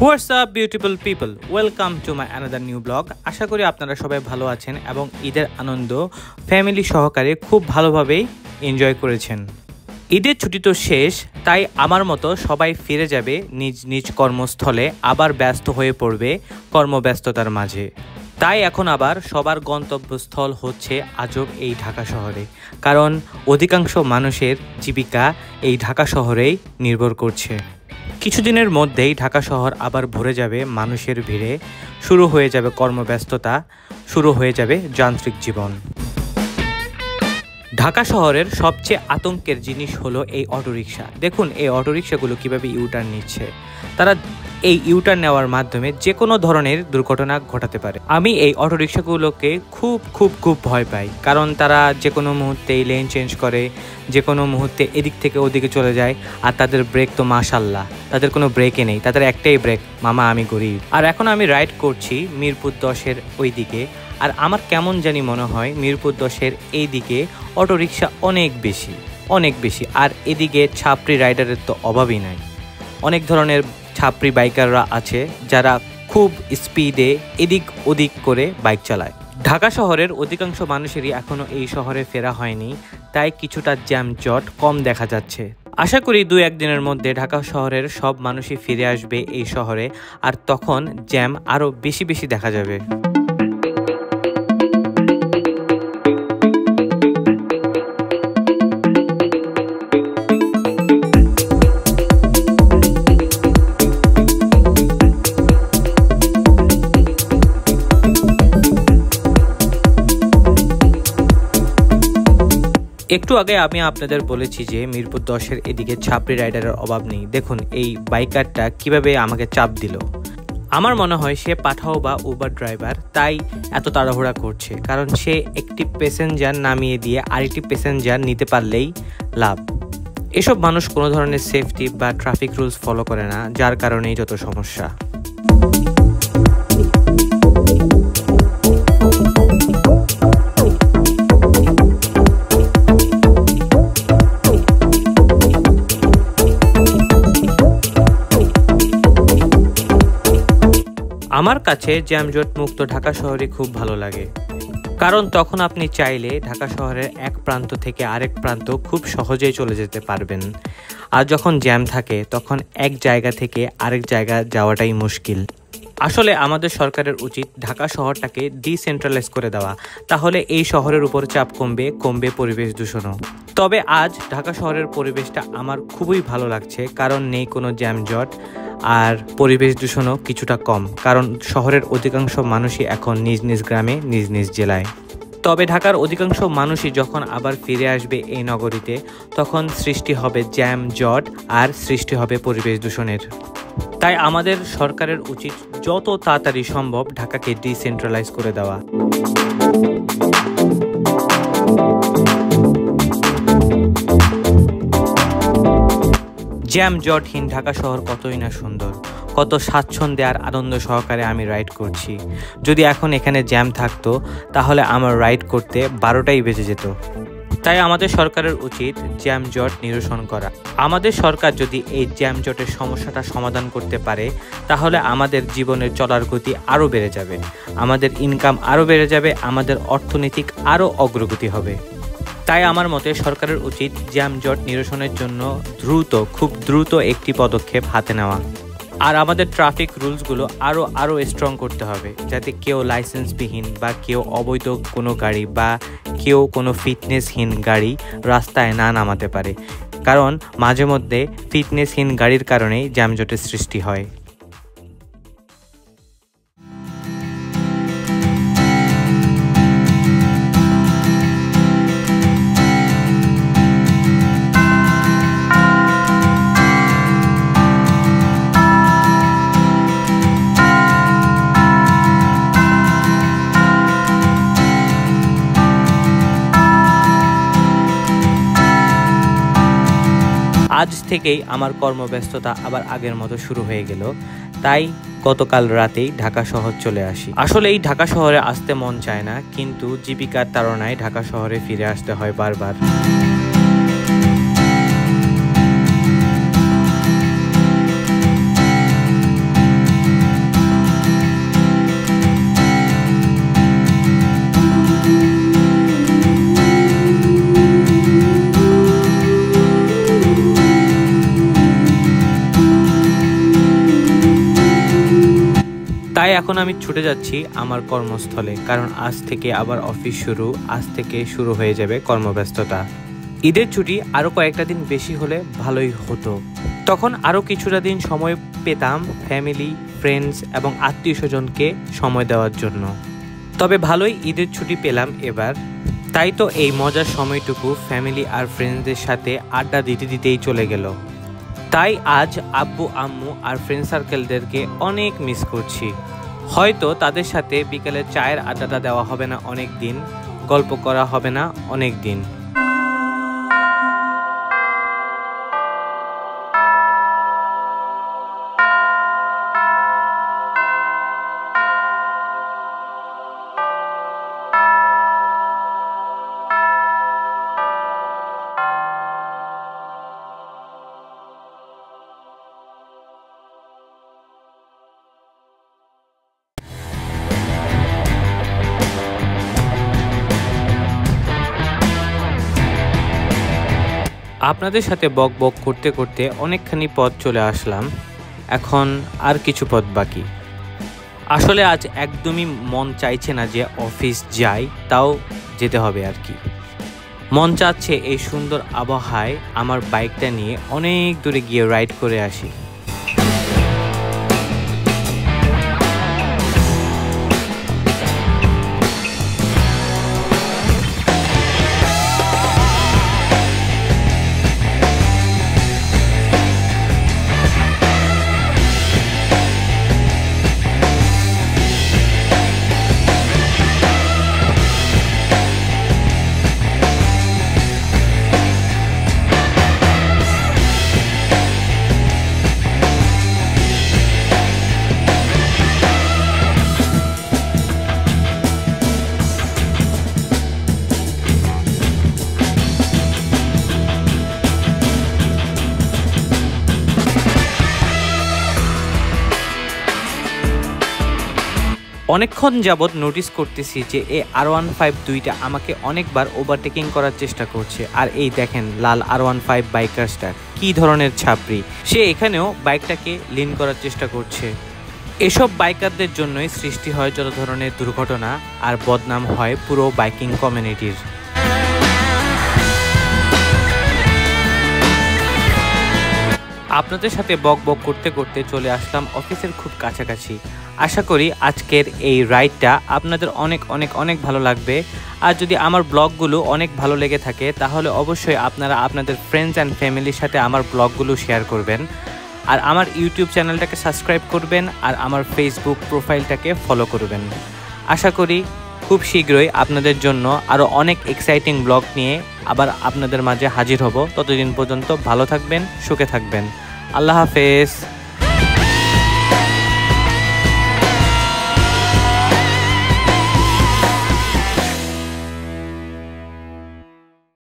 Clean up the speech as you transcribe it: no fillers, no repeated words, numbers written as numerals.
What's up beautiful people, welcome to my another new blog. আশা করি আপনারা সবাই ভালো আছেন এবং ঈদের আনন্দ ফ্যামিলি সহকারে খুব ভালোভাবেই এনজয় করেছেন। ঈদের ছুটি তো শেষ, তাই আমার মতো সবাই ফিরে যাবে নিজ নিজ কর্মস্থলে, আবার ব্যস্ত হয়ে পড়বে কর্মব্যস্ততার মাঝে। তাই এখন আবার সবার গন্তব্যস্থল হচ্ছে আজব এই ঢাকা শহরে, কারণ অধিকাংশ মানুষের জীবিকা এই ঢাকা শহরেই নির্ভর করছে। কিছুদিনের মধ্যেই ঢাকা শহর আবার ভরে যাবে মানুষের ভিড়ে, শুরু হয়ে যাবে কর্মব্যস্ততা, শুরু হয়ে যাবে যান্ত্রিক জীবন। ঢাকা শহরের সবচেয়ে আতঙ্কের জিনিস হলো এই অটোরিকশা। দেখুন এই অটোরিকশাগুলো কীভাবে ইউটার্ন নিচ্ছে। তারা এই ইউটার্ন নেওয়ার মাধ্যমে যে কোনো ধরনের দুর্ঘটনা ঘটাতে পারে। আমি এই অটোরিকশাগুলোকে খুব ভয় পাই, কারণ তারা যে কোনো মুহূর্তেই লেন চেঞ্জ করে, যে কোনো মুহূর্তে এদিক থেকে ওদিকে চলে যায়। আর তাদের ব্রেক তো মাশাল্লাহ, তাদের কোনো ব্রেকে নেই, তাদের একটাই ব্রেক, মামা আমি গরিব। আর এখন আমি রাইড করছি মিরপুর 10-এর ওই দিকে, আর আমার কেমন জানি মনে হয় মিরপুর 10-এর এই দিকে অটোরিকশা অনেক বেশি। আর এদিকে ছাপরি রাইডারের তো অভাবই নাই। অনেক ধরনের ছাপরি বাইকাররা আছে যারা খুব স্পিডে এদিক ওদিক করে বাইক চালায়। ঢাকা শহরের অধিকাংশ মানুষেরই এখনও এই শহরে ফেরা হয়নি, তাই কিছুটা জ্যামজট কম দেখা যাচ্ছে। আশা করি 2-1 দিনের মধ্যে ঢাকা শহরের সব মানুষই ফিরে আসবে এই শহরে, আর তখন জ্যাম আরও বেশি দেখা যাবে। একটু আগে আমি আপনাদের বলেছি যে মিরপুর 10-এর এদিকে ছাপরি রাইডারের অভাব নেই। দেখুন এই বাইকারটা কিভাবে আমাকে চাপ দিল। আমার মনে হয় সে পাঠাও বা উবার ড্রাইভার, তাই এত তাড়াহুড়া করছে, কারণ সে একটি প্যাসেঞ্জার নামিয়ে দিয়ে আরেকটি প্যাসেঞ্জার নিতে পারলেই লাভ। এসব মানুষ কোনো ধরনের সেফটি বা ট্রাফিক রুলস ফলো করে না, যার কারণেই যত সমস্যা। আমার কাছে জ্যামজট মুক্ত ঢাকা শহরে খুব ভালো লাগে, কারণ তখন আপনি চাইলে ঢাকা শহরের এক প্রান্ত থেকে আরেক প্রান্ত খুব সহজেই চলে যেতে পারবেন। আর যখন জ্যাম থাকে তখন এক জায়গা থেকে আরেক জায়গা যাওয়াটাই মুশকিল। আসলে আমাদের সরকারের উচিত ঢাকা শহরটাকে ডিসেন্ট্রালাইজ করে দেওয়া, তাহলে এই শহরের উপর চাপ কমবে পরিবেশ দূষণও। তবে আজ ঢাকা শহরের পরিবেশটা আমার খুবই ভালো লাগছে, কারণ নেই কোনো জ্যামজট, আর পরিবেশ দূষণও কিছুটা কম, কারণ শহরের অধিকাংশ মানুষই এখন নিজ নিজ গ্রামে নিজ জেলায়। তবে ঢাকার অধিকাংশ মানুষই যখন আবার ফিরে আসবে এই নগরীতে, তখন সৃষ্টি হবে জ্যামজট আর সৃষ্টি হবে পরিবেশ দূষণের। তাই আমাদের সরকারের উচিত যত তাড়াতাড়ি সম্ভব ঢাকাকে ডিসেন্ট্রালাইজ করে দেওয়া। জ্যামজটহীন ঢাকা শহর কতই না সুন্দর, কত স্বাচ্ছন্দ্যে আর আনন্দ সহকারে আমি রাইড করছি। যদি এখন এখানে জ্যাম থাকতো তাহলে আমার রাইড করতে 12টাই বেজে যেত। তাই আমাদের সরকারের উচিত জ্যামজট নিরসন করা। আমাদের সরকার যদি এই জ্যামজটের সমস্যাটা সমাধান করতে পারে, তাহলে আমাদের জীবনের চলার গতি আরও বেড়ে যাবে, আমাদের ইনকাম আরও বেড়ে যাবে, আমাদের অর্থনৈতিক আরও অগ্রগতি হবে। তাই আমার মতে সরকারের উচিত জ্যামজট নিরসনের জন্য খুব দ্রুত একটি পদক্ষেপ হাতে নেওয়া। আর আমাদের ট্রাফিক রুলসগুলো আরও স্ট্রং করতে হবে, যাতে কেউ লাইসেন্সবিহীন বা কেউ অবৈধ কোনো গাড়ি বা কেউ কোনো ফিটনেসহীন গাড়ি রাস্তায় না নামাতে পারে, কারণ মাঝে মধ্যে ফিটনেসহীন গাড়ির কারণেই জ্যামজটের সৃষ্টি হয়। আজ থেকেই আমার কর্মব্যস্ততা আবার আগের মতো শুরু হয়ে গেল, তাই গতকাল রাতেই ঢাকা শহর চলে আসি। আসলে এই ঢাকা শহরে আসতে মন চায় না, কিন্তু জীবিকার তাড়নায় ঢাকা শহরে ফিরে আসতে হয় বারবার। এখন আমি ছুটে যাচ্ছি আমার কর্মস্থলে, কারণ আজ থেকে আবার অফিস শুরু, আজ থেকে শুরু হয়ে যাবে কর্মব্যস্ততা। ঈদের ছুটি আরও কয়েকটা দিন বেশি হলে ভালোই হতো, তখন আরও কিছুটা দিন সময় পেতাম ফ্যামিলি, ফ্রেন্ডস এবং আত্মীয় স্বজনকে সময় দেওয়ার জন্য। তবে ভালোই ঈদের ছুটি পেলাম এবার, তাই তো এই মজার সময়টুকু ফ্যামিলি আর ফ্রেন্ডসদের সাথে আড্ডা দিতে দিতেই চলে গেল। তাই আজ আব্বু আম্মু আর ফ্রেন্ড সার্কেলদেরকে অনেক মিস করছি। হয়তো তাদের সাথে বিকেলে চায়ের আড্ডাটা দেওয়া হবে না অনেক দিন, গল্প করা হবে না অনেক দিন। আপনাদের সাথে বক বক করতে করতে অনেকখানি পথ চলে আসলাম, এখন আর কিছু পথ বাকি। আসলে আজ একদমই মন চাইছে না যে অফিস যাই, তাও যেতে হবে আর কি। মন চাচ্ছে এই সুন্দর আবহাওয়ায় আমার বাইকটা নিয়ে অনেক দূরে গিয়ে রাইড করে আসি। অনেকক্ষণ যাবৎ নোটিস করতেছি যে এই R15 দুইটা আমাকে অনেকবার ওভারটেকিং করার চেষ্টা করছে। আর এই দেখেন লাল R15 বাইকার্সটা কি ধরনের ছাপরি, সে এখানেও বাইকটাকে লিন করার চেষ্টা করছে। এসব বাইকারদের জন্যই সৃষ্টি হয় যত ধরনের দুর্ঘটনা, আর বদনাম হয় পুরো বাইকিং কমিউনিটির। আপনাদের সাথে বক বক করতে করতে চলে আসলাম অফিসের খুব কাছাকাছি। আশা করি আজকের এই রাইডটা আপনাদের অনেক অনেক অনেক ভালো লাগবে। আর যদি আমার ব্লগগুলো অনেক ভালো লেগে থাকে তাহলে অবশ্যই আপনারা আপনাদের ফ্রেন্ডস অ্যান্ড ফ্যামিলির সাথে আমার ব্লগগুলো শেয়ার করবেন, আর আমার ইউটিউব চ্যানেলটাকে সাবস্ক্রাইব করবেন, আর আমার ফেসবুক প্রোফাইলটাকে ফলো করবেন। আশা করি খুব শীঘ্রই আপনাদের জন্য আরও অনেক এক্সাইটিং ব্লগ নিয়ে আবার আপনাদের মাঝে হাজির হব। ততদিন পর্যন্ত ভালো থাকবেন, সুখে থাকবেন। আল্লাহ হাফেজ।